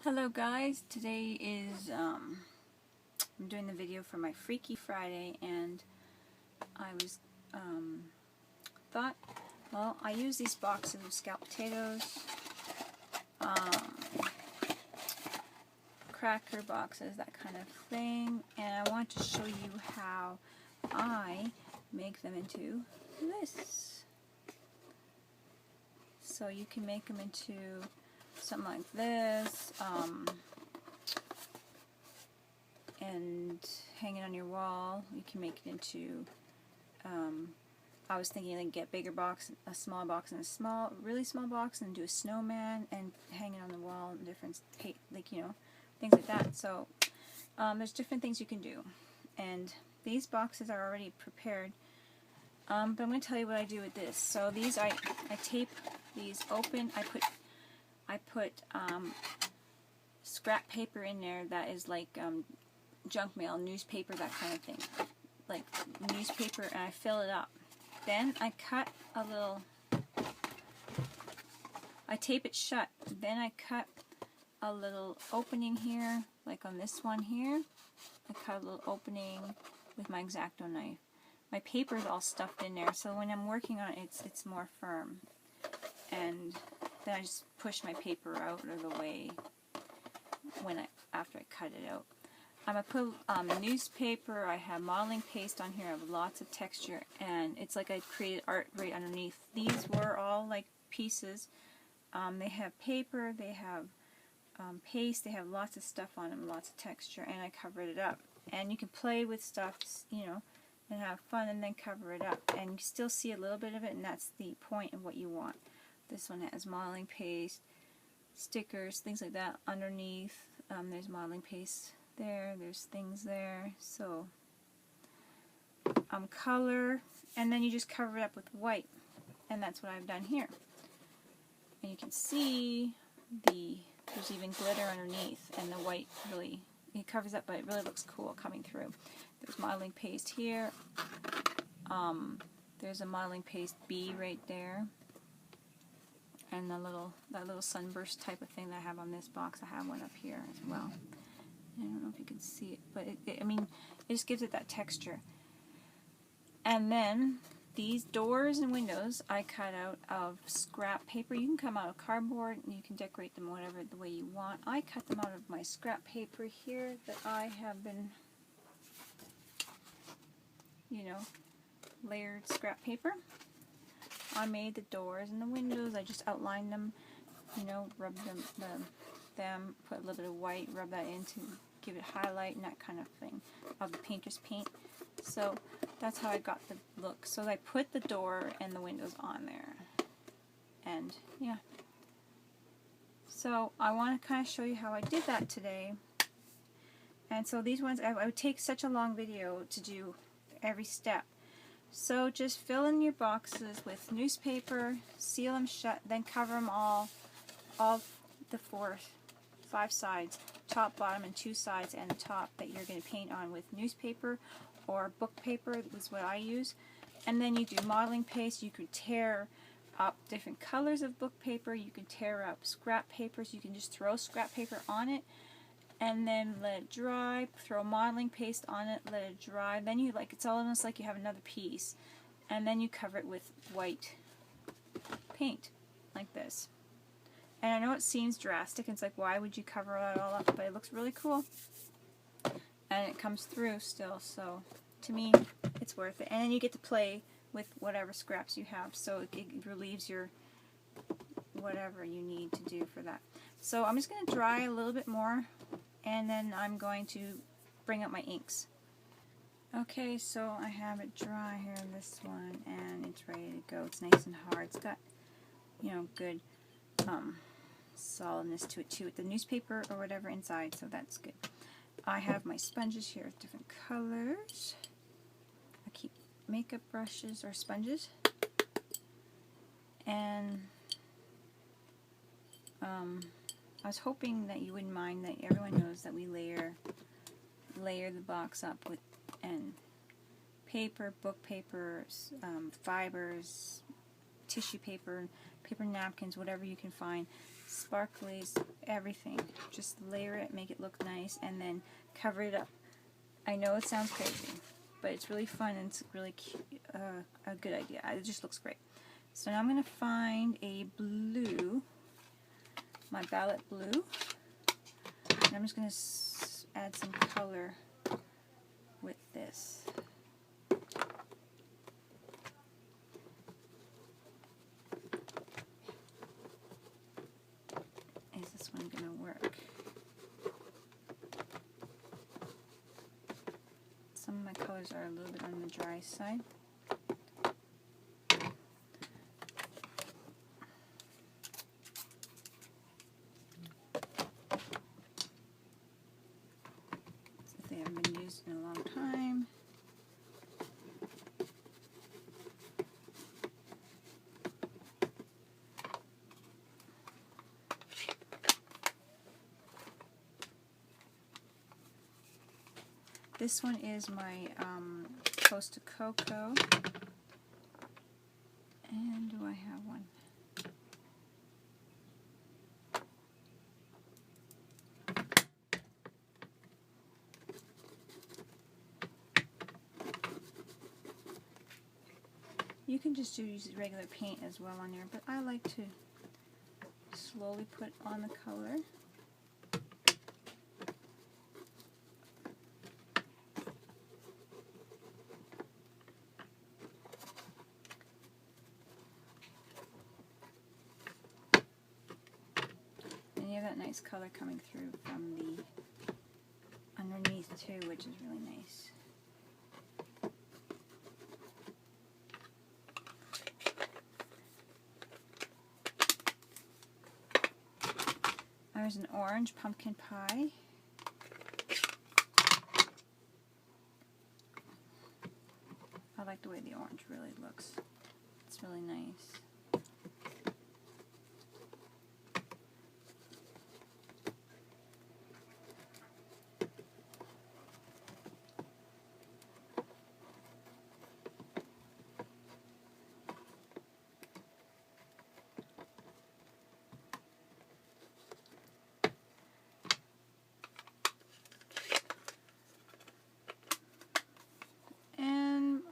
Hello guys, today is I'm doing the video for my Freaky Friday, and I was thought, well, I use these boxes of scalloped potatoes, cracker boxes, that kind of thing, and I want to show you how I make them into this. So you can make them into something like this, and hang it on your wall. You can make it into, I was thinking like get bigger box, a small box, and a really small box, and do a snowman and hang it on the wall, and different, like, you know, things like that. So there's different things you can do, and these boxes are already prepared. But I'm going to tell you what I do with this. So these, I tape these open. I put scrap paper in there that is like junk mail, newspaper, that kind of thing, like newspaper, and I fill it up. Then I cut a little, I tape it shut. Then I cut a little opening here, like on this one here. I cut a little opening with my X-Acto knife. My paper is all stuffed in there, so when I'm working on it, it's more firm. And then I just push my paper out of the way after I cut it out. I'm going to put newspaper. I have modeling paste on here. I have lots of texture, and it's like I created art right underneath. These were all like pieces. They have paper, they have paste, they have lots of stuff on them, lots of texture, and I covered it up. And you can play with stuff, you know, and have fun, and then cover it up. And you still see a little bit of it, and that's the point of what you want. This one has modeling paste, stickers, things like that underneath. There's modeling paste there, there's things there. So color, and then you just cover it up with white, and that's what I've done here. And you can see there's even glitter underneath, and the white really, it covers up, but it really looks cool coming through. There's modeling paste here. There's a modeling paste bee right there. And that little sunburst type of thing that I have on this box, I have one up here as well. I don't know if you can see it, but I mean, it just gives it that texture. And then these doors and windows I cut out of scrap paper. You can come out of cardboard, and you can decorate them whatever the way you want. I cut them out of my scrap paper here that I have been, you know, layered scrap paper. I made the doors and the windows. I just outlined them, you know, rubbed them, put a little bit of white, rub that in to give it highlight and that kind of thing of the painter's paint. So that's how I got the look. So I put the door and the windows on there, and yeah. So I want to kind of show you how I did that today. And so these ones, I would take such a long video to do every step. So just fill in your boxes with newspaper, seal them shut, then cover them all the 5 sides, top, bottom, and 2 sides, and the top that you're going to paint on with newspaper or book paper was what I use. And then you do modeling paste. You could tear up different colors of book paper. You can tear up scrap papers. You can just throw scrap paper on it, and then let it dry, throw modeling paste on it, let it dry, then you, like, it's almost like you have another piece, and then you cover it with white paint, like this. And I know it seems drastic, it's like, why would you cover that all up, but it looks really cool, and it comes through still, so to me, it's worth it. And then you get to play with whatever scraps you have, so it relieves your whatever you need to do for that. So I'm just going to dry a little bit more, and then I'm going to bring up my inks. Okay, so I have it dry here, this one, and it's ready to go. It's nice and hard. It's got, you know, good solidness to it too, with the newspaper or whatever inside, so that's good. I have my sponges here with different colors. I keep makeup brushes or sponges, and I was hoping that you wouldn't mind that everyone knows that we layer the box up with paper, book papers, fibers, tissue paper, paper napkins, whatever you can find. sparklies, everything. Just layer it, make it look nice, and then cover it up. I know it sounds crazy, but it's really fun and it's really a good idea. It just looks great. So now I'm going to find a blue, my Ballot Blue, and I'm just going to add some color with this. Is this one going to work? Some of my colors are a little bit on the dry side. If they haven't been used in a long time. This one is my Costa Coco. And do I have one? You can just use regular paint as well on there, but I like to slowly put on the color. And you have that nice color coming through from the underneath too, which is really nice. There's an orange pumpkin pie. I like the way the orange really looks. It's really nice.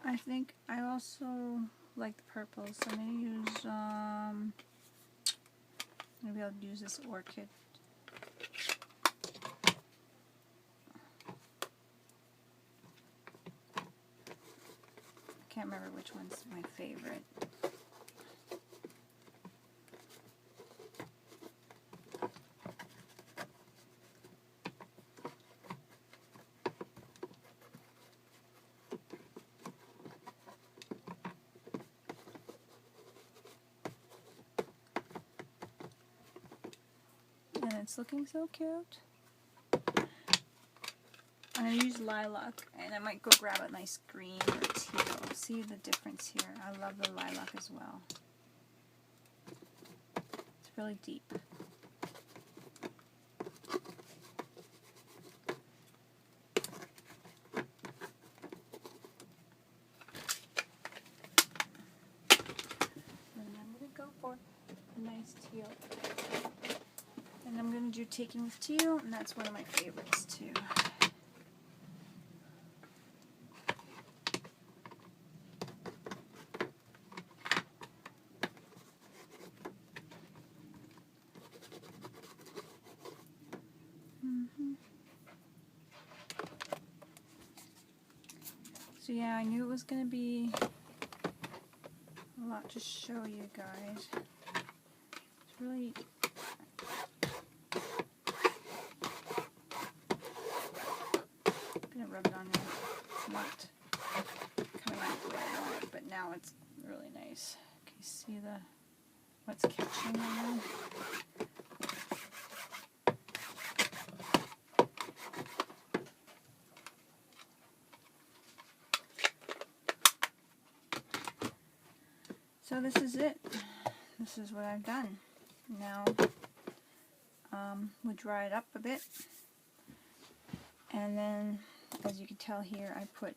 I think I also like the purple, so I'm going to use, maybe I'll use this orchid. I can't remember which one's my favorite. And it's looking so cute. I'm going to use lilac, and I might go grab a nice green or teal. See the difference here. I love the lilac as well. It's really deep. And I'm going to go for a nice teal. And I'm going to do Taking with Teal, and that's one of my favorites too. So yeah, I knew it was going to be a lot to show you guys. It's really... I'm going to rub it on there. It's not coming out the way I want it, but now it's really nice. Can you see what's catching on there? So this is it. This is what I've done. Now we'll dry it up a bit, and then as you can tell here, I put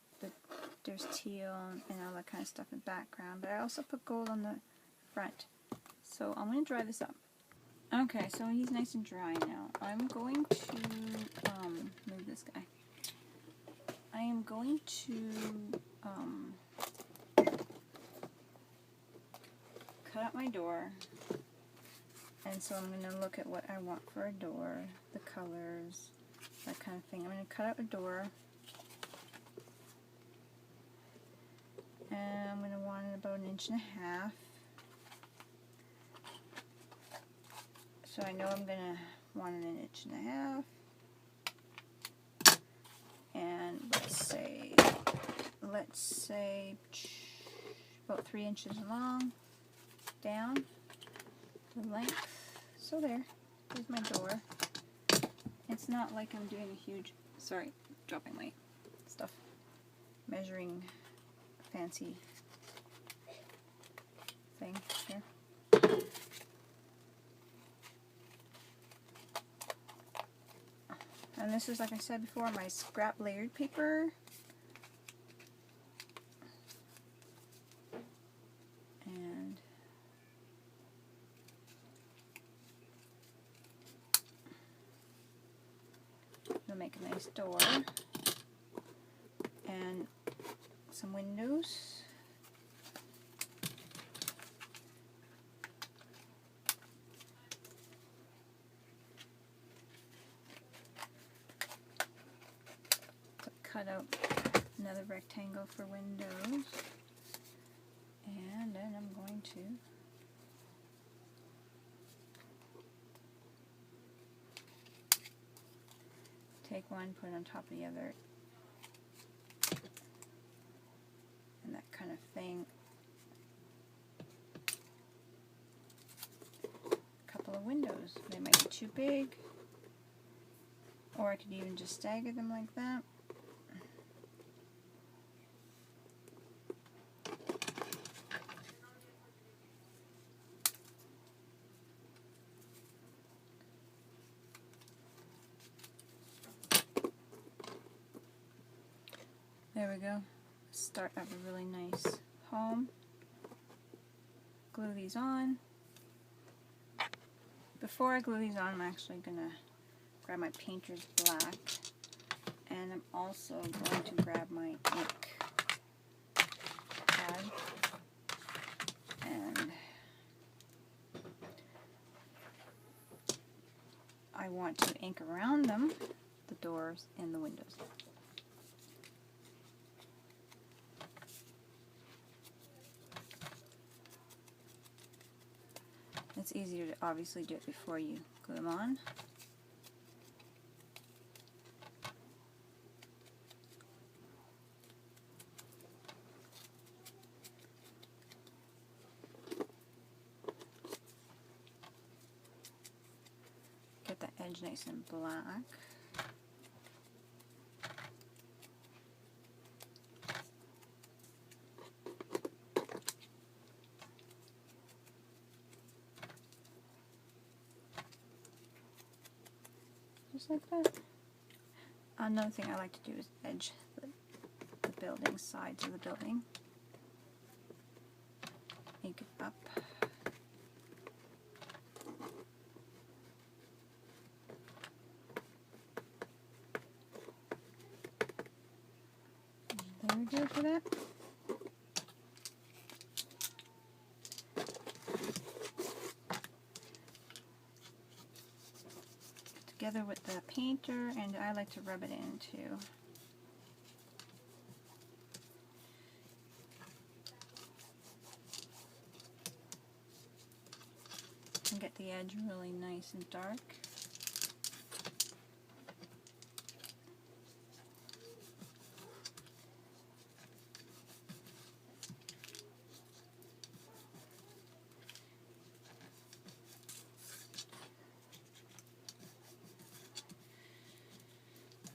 there's teal and all that kind of stuff in the background, but I also put gold on the front. So I'm going to dry this up. Okay, so he's nice and dry now. I'm going to move this guy. I am going to cut out my door, and so I'm going to look at what I want for a door, the colors, that kind of thing. I'm going to cut out a door, and I'm going to want it about 1.5 inches. So I know I'm going to want it 1.5 inches. And let's say about 3 inches long down the length. So there's my door. It's not like I'm doing a huge, sorry, dropping my stuff, measuring fancy thing here. And this is, like I said before, my scrap layered paper. And it'll make a nice door and some windows. Cut out another rectangle for windows, and then I'm going to take one, put it on top of the other, and that kind of thing. A couple of windows. They might be too big, or I could even just stagger them like that. There we go. Start up a really nice home. Glue these on. Before I glue these on, I'm actually going to grab my painter's black, and I'm also going to grab my ink pad, and I want to ink around them, the doors and the windows. It's easier to obviously do it before you glue them on. Get that edge nice and black. Just like that. Another thing I like to do is edge the building, sides of the building. Ink it up. There we go for that. Together with the painter, and I like to rub it in too. And get the edge really nice and dark.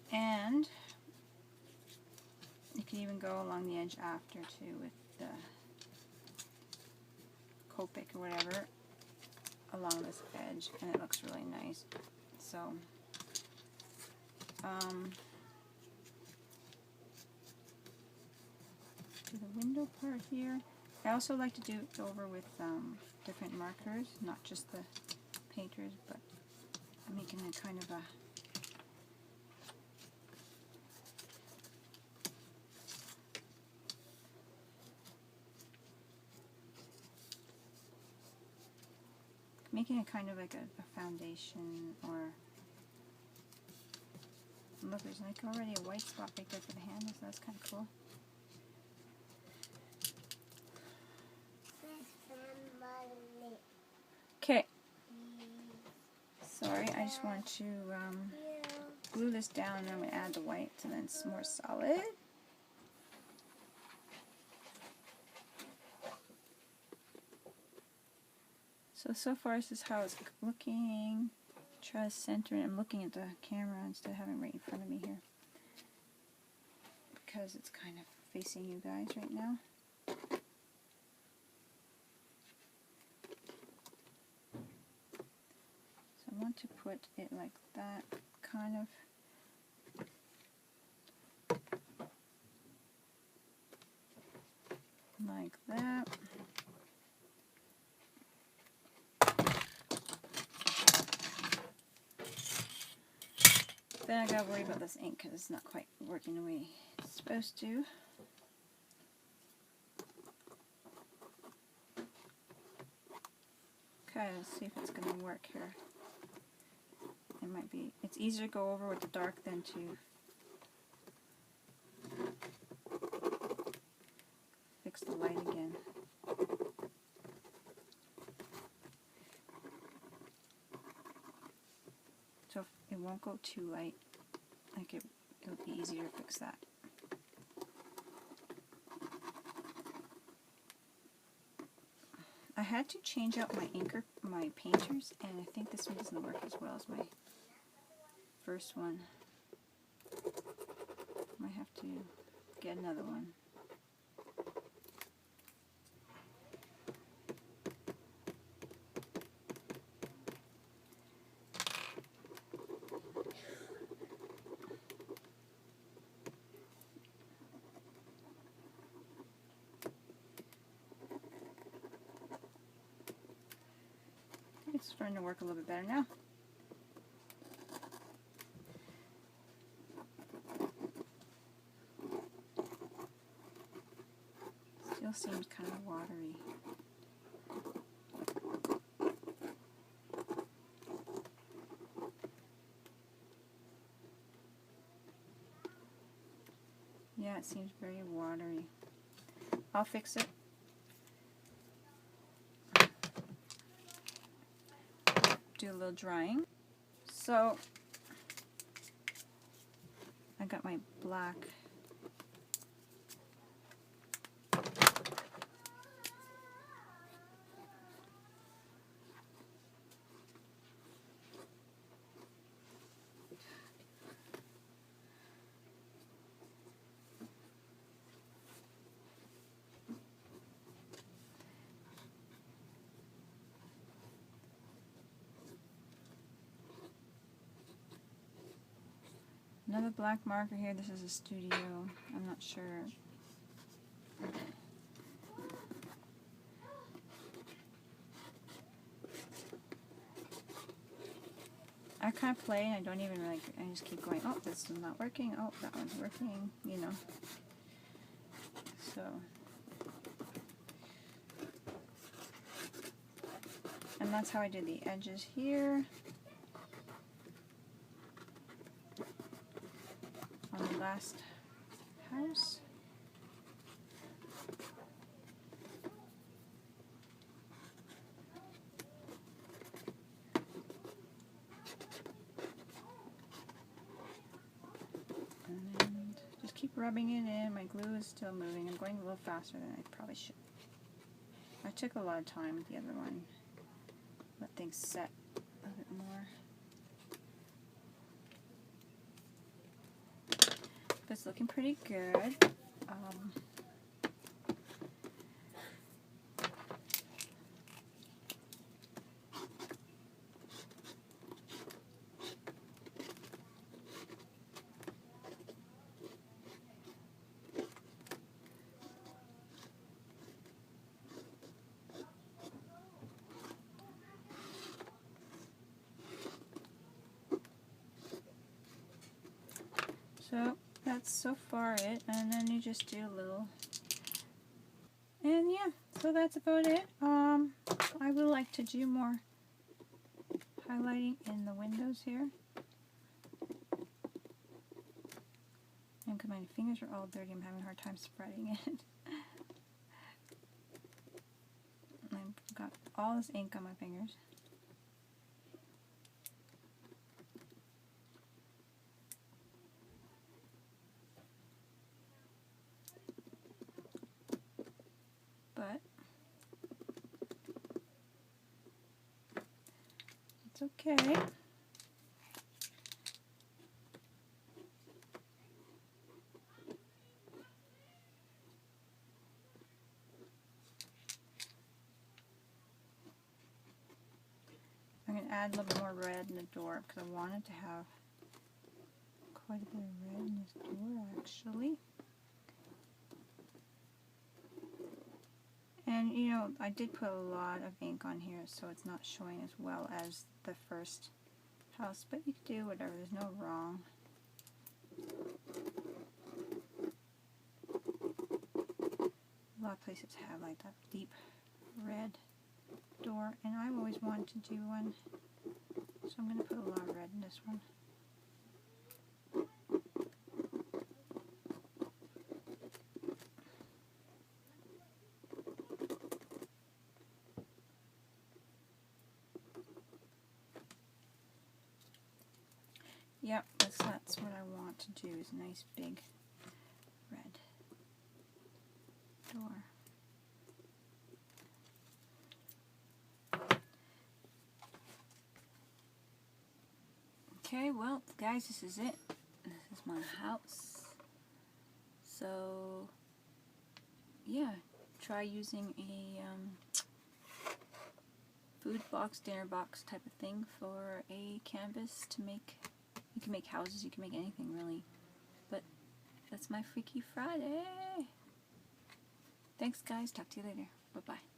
And you can even go along the edge after too with the Copic or whatever along this edge, and it looks really nice. So do the window part here. I also like to do it over with different markers, not just the painters, but I'm making a kind of a like a foundation, or look, there's like already a white spot right there for the hand, so that's kind of cool. Okay. Sorry, I just want to glue this down, and I'm going to add the white, and then it's more solid. So far this is how it's looking. Try to center it. I'm looking at the camera instead of having it right in front of me here, because it's kind of facing you guys right now. So I want to put it like that, kind of. Like that. Then I gotta worry about this ink because it's not quite working the way it's supposed to. Okay, let's see if it's gonna work here. It might be. It's easier to go over with the dark than to fix the light again. So it won't go too light. Like it'll be easier to fix that. I had to change out my painters, and I think this one doesn't work as well as my first one. Might have to get another one. It's starting to work a little bit better now. Still seems kind of watery. Yeah, it seems very watery. I'll fix it. Do a little drying. So I got my black another black marker here. This is a studio. I'm not sure. I kind of play and I don't even I just keep going, oh, this is not working, oh, that one's working, you know. So, and that's how I did the edges here. On the last house. And just keep rubbing it in. My glue is still moving. I'm going a little faster than I probably should. I took a lot of time with the other one. Let things set a bit more. But it's looking pretty good. So that's so far it, and then you just do a little, and yeah, so that's about it. I would like to do more highlighting in the windows here, and because my fingers are all dirty, I'm having a hard time spreading it. I've got all this ink on my fingers. But it's okay. I'm going to add a little bit more red in the door because I wanted to have quite a bit of red in this door actually. And you know, I did put a lot of ink on here, so it's not showing as well as the first house, but you can do whatever, there's no wrong. A lot of places have like that deep red door, and I've always wanted to do one, so I'm going to put a lot of red in this one. Yep, that's what I want to do, is a nice big red door. Okay, well, guys, this is it. This is my house. So, yeah, try using a food box, dinner box type of thing for a canvas to make. You can make houses, you can make anything really. But that's my Freaky Friday. Thanks, guys. Talk to you later. Bye-bye.